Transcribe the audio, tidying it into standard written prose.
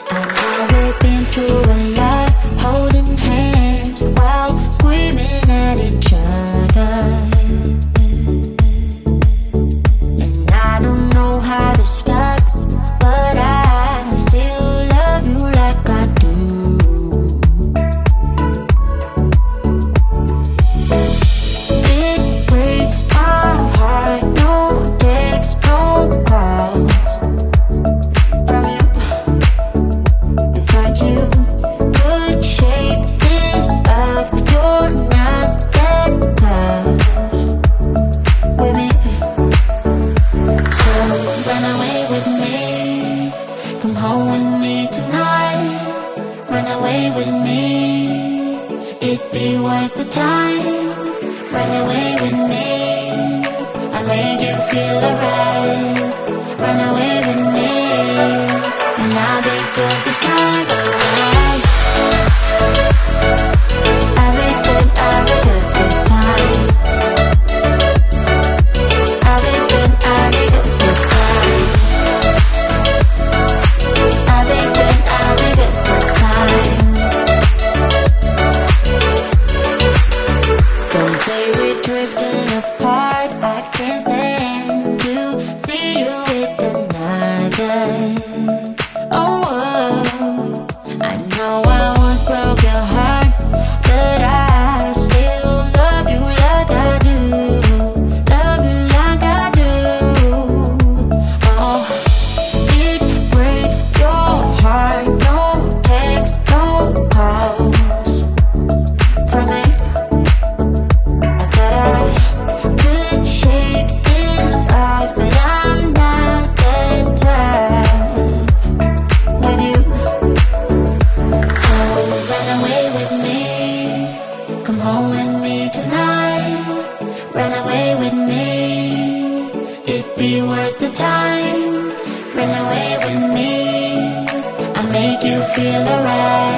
I know we've been through a lot, holding hands while screaming at each other. And I don't know how to stop, but I still love you like I do. It breaks my heart, no text, no calls from you. It's like you could shake this off, but you're not that tough with me. So run away with me, come home with me tonight. Run away with me, it'd be worth the time. Run away with me, I'll make you feel alright. Run away with me, and I'll be good this time around. I'll be good this time. I'll be good this time. I'll be good this time. Don't say we're drifting apart, I can't stand to see you with another. Oh, I know I once broke your heart, but I still love you like I do. Love you like I do. Oh, it breaks your heart, no text, no calls from me. I thought I could shake this off, but I'm not that tough with you. So run away with me, come home with me tonight. Run away with me, it'd be worth the time. Run away with me, I'll make you feel alright.